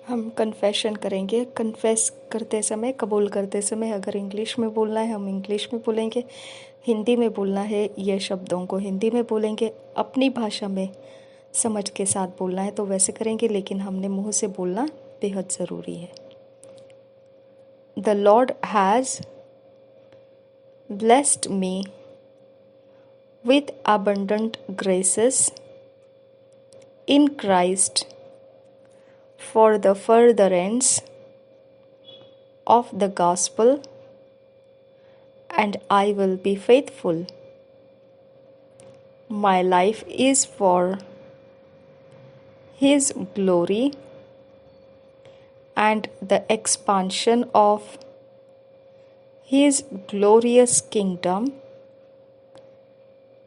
हम कन्फेशन करेंगे। कन्फेस करते समय, कबूल करते समय अगर इंग्लिश में बोलना है हम इंग्लिश में बोलेंगे, हिंदी में बोलना है ये शब्दों को हिंदी में बोलेंगे, अपनी भाषा में समझ के साथ बोलना है तो वैसे करेंगे, लेकिन हमने मुंह से बोलना बेहद ज़रूरी है। The Lord has blessed me with abundant graces in Christ for the furtherance of the gospel, and I will be faithful. My life is for His glory and the expansion of His glorious kingdom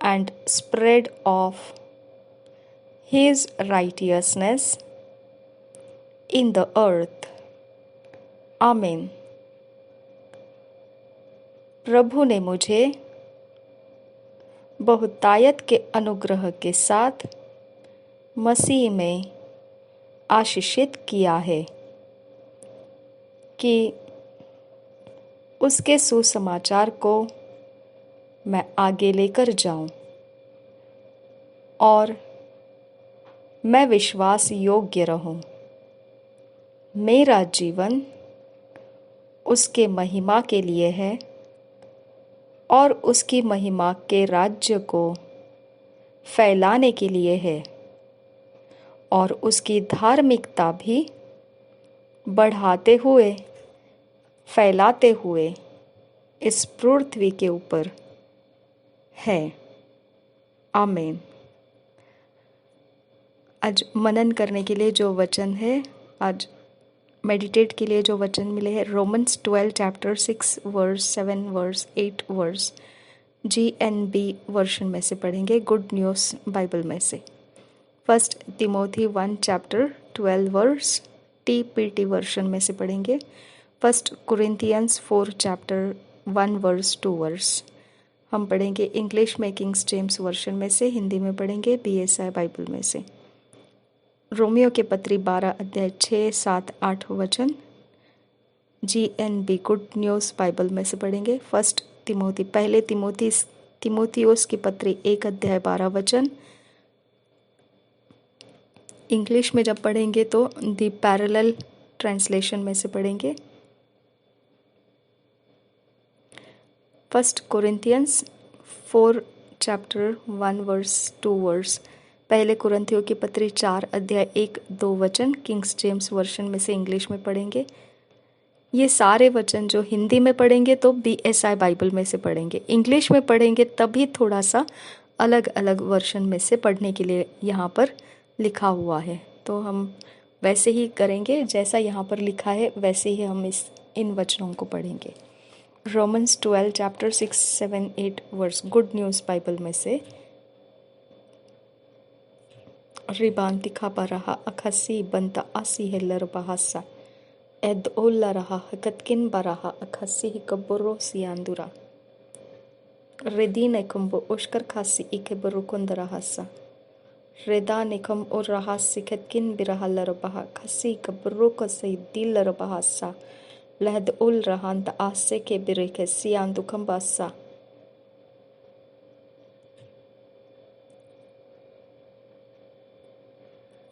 and spread of His righteousness in the earth. आमीन। प्रभु ने मुझे बहुतायत के अनुग्रह के साथ मसीह में आशीषित किया है कि उसके सुसमाचार को मैं आगे लेकर जाऊं और मैं विश्वास योग्य रहूं। मेरा जीवन उसके महिमा के लिए है और उसकी महिमा के राज्य को फैलाने के लिए है और उसकी धार्मिकता भी बढ़ाते हुए, फैलाते हुए इस पृथ्वी के ऊपर है। आमीन। आज मनन करने के लिए जो वचन है, आज मेडिटेट के लिए जो वचन मिले हैं, Romans 12 chapter 6 verse 7 verse 8 verse GNB version में से पढ़ेंगे, गुड न्यूज़ बाइबल में से। First Timothy 1 chapter 12 verse TPT version में से पढ़ेंगे। First Corinthians 4 chapter 1 verse 2 verse हम पढ़ेंगे इंग्लिश में किंग्स जेम्स वर्शन में से, हिंदी में पढ़ेंगे BSI बाइबल में से। रोमियो के पत्री 12 अध्याय 6 7 8 वचन GNB गुड न्यूज़ बाइबल में से पढ़ेंगे। फर्स्ट तिमोथी, पहले तिमोथियोस की पत्री 1 अध्याय 12 वचन इंग्लिश में जब पढ़ेंगे तो दी पैरेलल ट्रांसलेशन में से पढ़ेंगे। First Corinthians 4 chapter 1 verse 2 verse, पहले कुरिन्थियों की पत्री 4 अध्याय 1 2 वचन किंग्स जेम्स वर्शन में से इंग्लिश में पढ़ेंगे। ये सारे वचन जो हिंदी में पढ़ेंगे तो BSI बाइबल में से पढ़ेंगे, इंग्लिश में पढ़ेंगे तभी थोड़ा सा अलग अलग वर्शन में से पढ़ने के लिए यहाँ पर लिखा हुआ है। तो हम वैसे ही करेंगे, जैसा यहाँ पर लिखा है वैसे ही हम इन वचनों को पढ़ेंगे। Romans 12 chapter 6 7 8 verse good news Bible में से। रिबान तिखा बरहा अखसी बंता आसी हेलर बहासा एद ओला रहा हकतकिन बरहा अखसी हिकबुरो सियांदुरा रेदीन एकम्बो ओश्कर खासी इके बुरुकुंदरा हसा रेदान एकम और रहा सिकतकिन बिरहलर बहा खसी कबुरो को सही दिलर बहासा लहद उल रहान ता आसे के बिरेके सियांदुकम बासा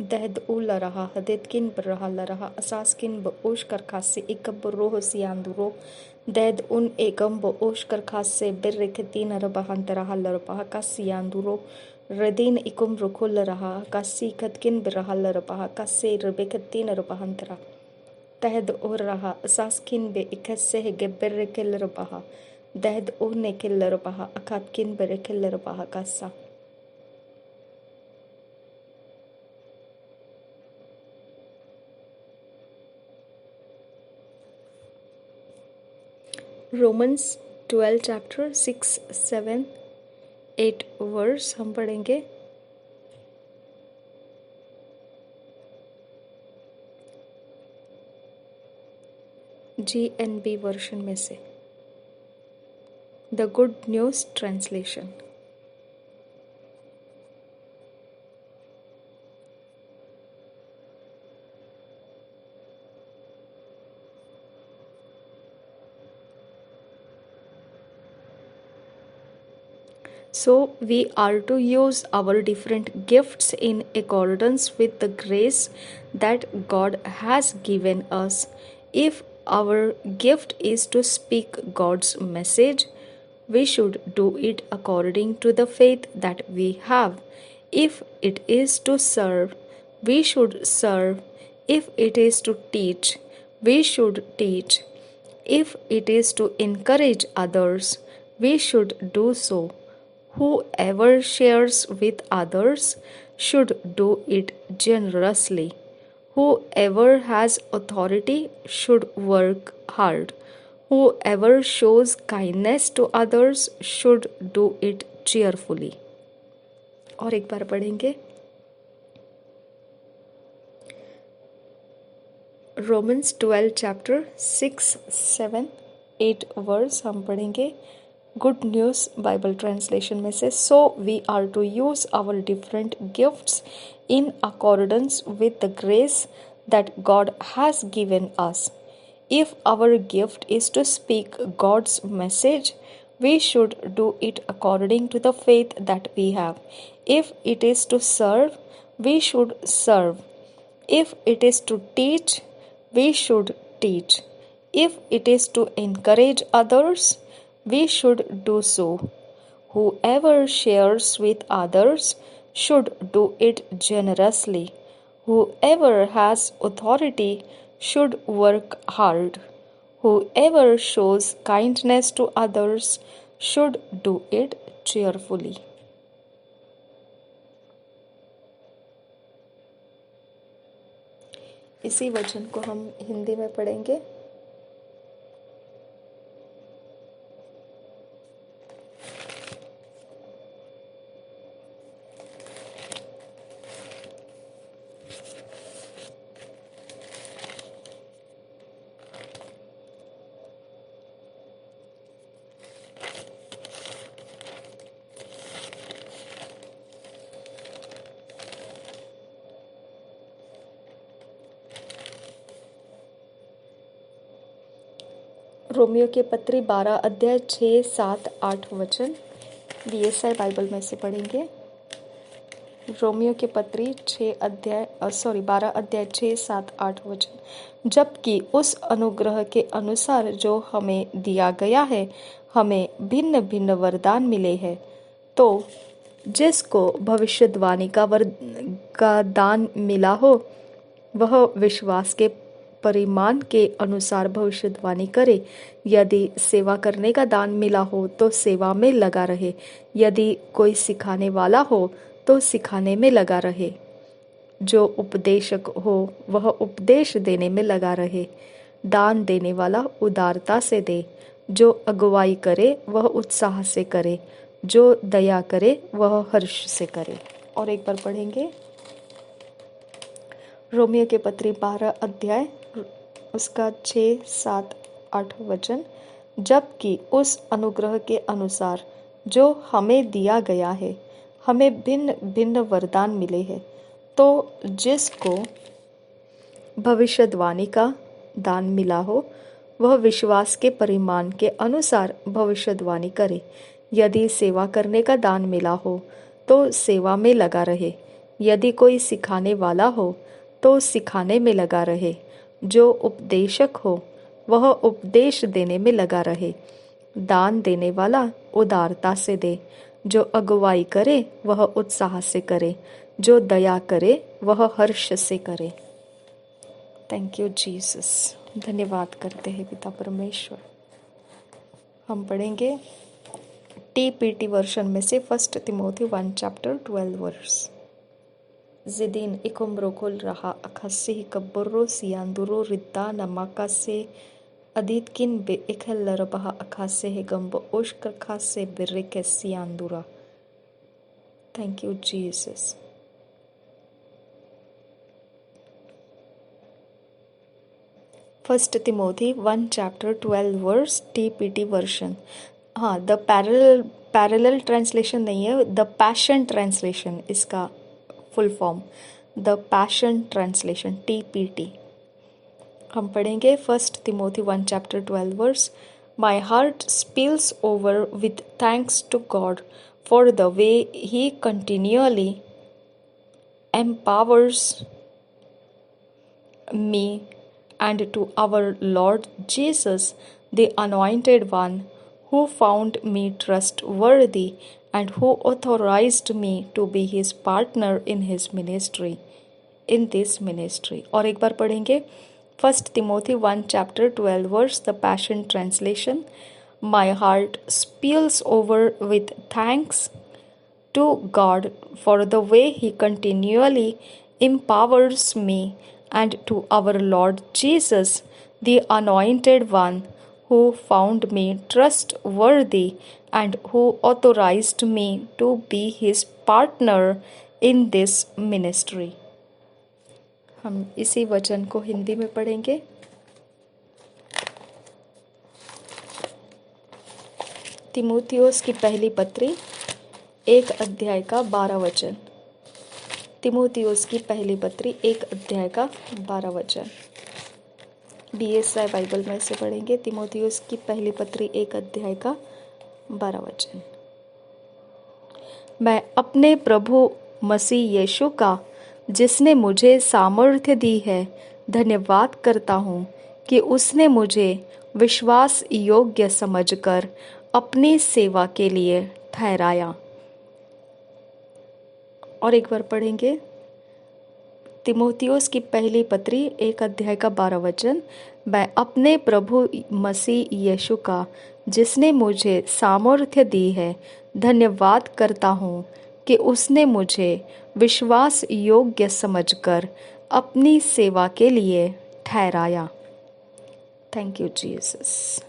दहद उल रहा हदेदकिन बरहल रहा असासकिन बओश कर खासे इकब रोह सियांदुरो दहद उन एकम बओश कर खासे बिरकेतीन रबहंत रहल रबहा का सियांदुरो रदीन इकुम रुकुल रहा कासी कतकिन बिरहल रबहा कासे रबेकतीन रबहंतरा दहद और रहा असासकिन बे इकसे गेबिरकेल रबहा दहद उन किल रबहा अकातकिन बिरकेल रबहा कासा। रोमन्स 12 चैप्टर 6 7 8 वर्स हम पढ़ेंगे। GNB वर्शन में से, the good news translation. So we are to use our different gifts in accordance with the grace that God has given us. If our gift is to speak God's message, we should do it according to the faith that we have. If it is to serve, we should serve. If it is to teach, we should teach. If it is to encourage others, we should do so. Whoever shares with others should do it generously. Whoever has authority should work hard. Whoever shows kindness to others should do it cheerfully. और एक बार पढ़ेंगे Romans 12 chapter 6, 7, 8 verse हम पढ़ेंगे good news Bible translation में से. So we are to use our different gifts in accordance with the grace that God has given us. If our gift is to speak God's message, we should do it according to the faith that we have. If it is to serve, we should serve. If it is to teach, we should teach. If it is to encourage others, we should do so. Whoever shares with others should do it generously. Whoever has authority should work hard. Whoever shows kindness to others should do it cheerfully. इसी वचन को हम हिंदी में पढ़ेंगे. Romeo के पत्री 12 अध्याय 6, 7, 8 वचन बीएसआई बाइबल में से पढ़ेंगे. रोमियो के पत्री 12 अध्याय 6, 7, 8 वचन. जबकि उस अनुग्रह के अनुसार जो हमें दिया गया है, हमें भिन्न भिन्न वरदान मिले हैं. तो जिसको भविष्यवाणी का दान मिला हो, वह विश्वास के परिमाण के अनुसार भविष्यवाणी करे. यदि सेवा करने का दान मिला हो तो सेवा में लगा रहे. यदि कोई सिखाने वाला हो तो सिखाने में लगा रहे. जो उपदेशक हो वह उपदेश देने में लगा रहे. दान देने वाला उदारता से दे. जो अगुवाई करे वह उत्साह से करे. जो दया करे वह हर्ष से करे. और एक बार पढ़ेंगे रोमियो के पत्री 12 अध्याय उसका 6, 7, 8 वचन. जबकि उस अनुग्रह के अनुसार जो हमें दिया गया है, हमें भिन्न भिन्न वरदान मिले हैं. तो जिसको भविष्यवाणी का दान मिला हो, वह विश्वास के परिमाण के अनुसार भविष्यवाणी करे. यदि सेवा करने का दान मिला हो तो सेवा में लगा रहे. यदि कोई सिखाने वाला हो तो सिखाने में लगा रहे. जो उपदेशक हो वह उपदेश देने में लगा रहे. दान देने वाला उदारता से दे. जो अगुवाई करे वह उत्साह से करे. जो दया करे वह हर्ष से करे. Thank you Jesus. धन्यवाद करते हैं पिता परमेश्वर. हम पढ़ेंगे टीपीटी वर्शन में से 1 Timothy 1 chapter 12 verse. Zidin ikombrokol raha akasi kaboro sianduro rita namakase aditkin be ikhalarabaha akase hegambo oshkarkase berike siandura. Thank you, Jesus. First Timothy 1 chapter 12 verse TPT version. हाँ, the parallel translation नहीं है, the passion translation इसका full form. The passion translation TPT. हम पढ़ेंगे 1 Timothy 1 chapter 12 वर्स. My heart spills over with thanks to God for the way He continually empowers me, and to our Lord Jesus, the Anointed One, who found me trustworthy and who authorized me to be His partner in His ministry, in this ministry. और एक बार पढ़ेंगे 1 Timothy 1 chapter 12 verse, the Passion Translation. My heart spills over with thanks to God for the way He continually empowers me, and to our Lord Jesus, the Anointed One, who found me trustworthy and who authorized me to be His partner in this ministry. हम इसी वचन को हिंदी में पढ़ेंगे। तिमोथियोस की पहली पत्री 1 अध्याय का 12 वचन। तिमोथियोस की पहली पत्री 1 अध्याय का 12 वचन। BSI बाइबल में से पढ़ेंगे। तिमोथियोस की पहली पत्री 1 अध्याय का 12 वचन। मैं अपने प्रभु मसीह यीशु का, जिसने मुझे सामर्थ्य दी है, धन्यवाद करता हूँ कि उसने मुझे विश्वास योग्य समझकर अपनी सेवा के लिए ठहराया। और एक बार पढ़ेंगे तिमोथियोस की पहली पत्री 1 अध्याय का 12 वचन। मैं अपने प्रभु मसीह यीशु का, जिसने मुझे सामर्थ्य दी है, धन्यवाद करता हूँ कि उसने मुझे विश्वास योग्य समझकर अपनी सेवा के लिए ठहराया। Thank you Jesus,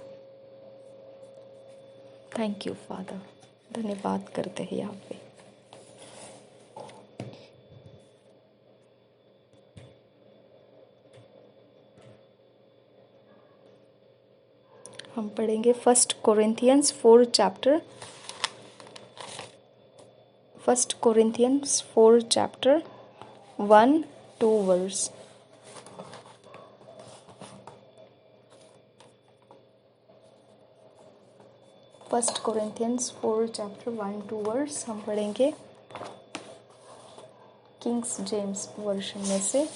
thank you father. धन्यवाद करते हैं यहाँ पे। हम पढ़ेंगे 1 Corinthians 4 chapter 1 Corinthians 4 chapter 1-2 verse। First Corinthians 4 chapter 1-2 verse हम पढ़ेंगे किंग्स जेम्स वर्जन में से।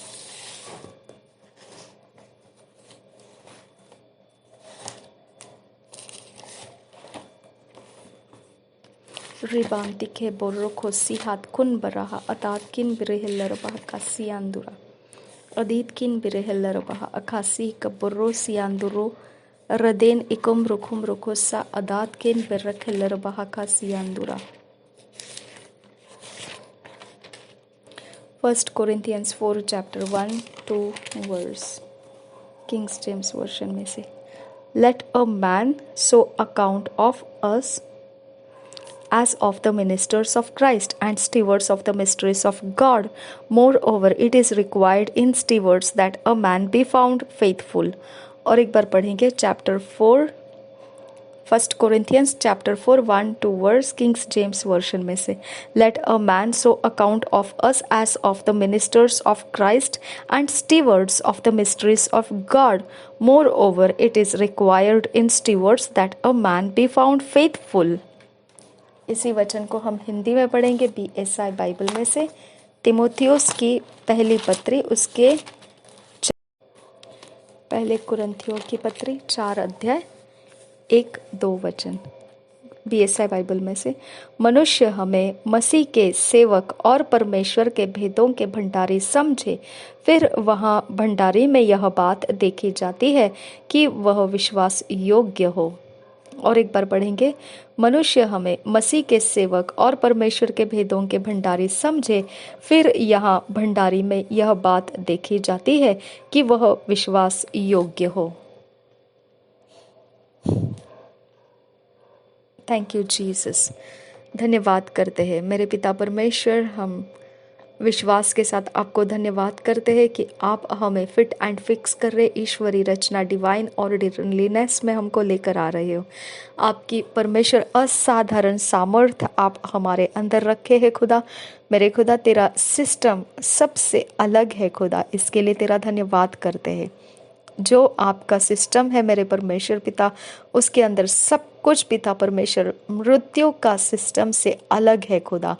रिबांतिके बोर्रो खोसी हाथ कुन बराहा अतात किन बिरेहल्लर बहा कासी आंदुरा अदीत किन बिरेहल्लर बहा अखासी कबुर्रो सियांदुरो रदेन इकुम रुखुम रुखुसा अदात किन बिरखल्लर बहा कासी आंदुरा। 1 Corinthians 4 chapter 1-2 verse, Kings James version में से। Let a man so account of us as of the ministers of Christ and stewards of the mysteries of God. Moreover, it is required in stewards that a man be found faithful. और एक बार पढ़ेंगे chapter 4 1 Corinthians chapter 4 1-2 verse, Kings James version में से। Let a man so account of us as of the ministers of Christ and stewards of the mysteries of God. Moreover, it is required in stewards that a man be found faithful. इसी वचन को हम हिंदी में पढ़ेंगे BSI Bible में से। तिमोथियोस की पहली पत्री उसके पहले कुरिन्थियों की पत्री 4 अध्याय 1-2 वचन। BSI बाइबल में से। मनुष्य हमें मसीह के सेवक और परमेश्वर के भेदों के भंडारी समझे, फिर वहाँ भंडारी में यह बात देखी जाती है कि वह विश्वास योग्य हो। और एक बार पढ़ेंगे मनुष्य हमें मसीह के सेवक और परमेश्वर के भेदों के भंडारी समझे, फिर यहाँ भंडारी में यह बात देखी जाती है कि वह विश्वास योग्य हो। Thank you Jesus. धन्यवाद करते हैं मेरे पिता परमेश्वर। हम विश्वास के साथ आपको धन्यवाद करते हैं कि आप हमें फिट एंड फिक्स कर रहे ईश्वरी रचना डिवाइन ऑर्डिनरीनेस में हमको लेकर आ रहे हो। आपकी परमेश्वर असाधारण सामर्थ्य आप हमारे अंदर रखे हैं खुदा। मेरे खुदा तेरा सिस्टम सबसे अलग है खुदा, इसके लिए तेरा धन्यवाद करते हैं। जो आपका सिस्टम है मेरे परमेश्वर पिता, उसके अंदर सब कुछ पिता परमेश्वर मृत्यु का सिस्टम से अलग है खुदा,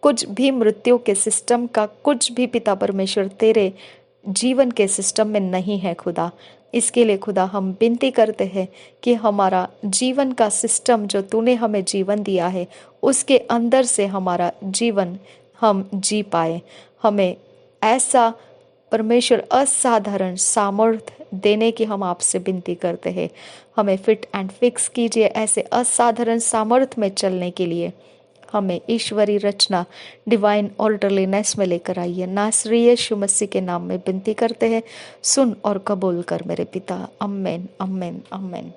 कुछ भी मृत्यु के सिस्टम का कुछ भी पिता परमेश्वर तेरे जीवन के सिस्टम में नहीं है खुदा। इसके लिए खुदा हम विनती करते हैं कि हमारा जीवन का सिस्टम जो तूने हमें जीवन दिया है उसके अंदर से हमारा जीवन हम जी पाए। हमें ऐसा परमेश्वर असाधारण सामर्थ्य देने की हम आपसे विनती करते हैं। हमें फिट एंड फिक्स कीजिए ऐसे असाधारण सामर्थ्य में चलने के लिए। हमें ईश्वरी रचना डिवाइन ऑर्डरलीनेस में लेकर आइए। नासरी यीशु मसीह के नाम में विनती करते हैं, सुन और कबूल कर मेरे पिता। आमीन, आमीन, आमीन।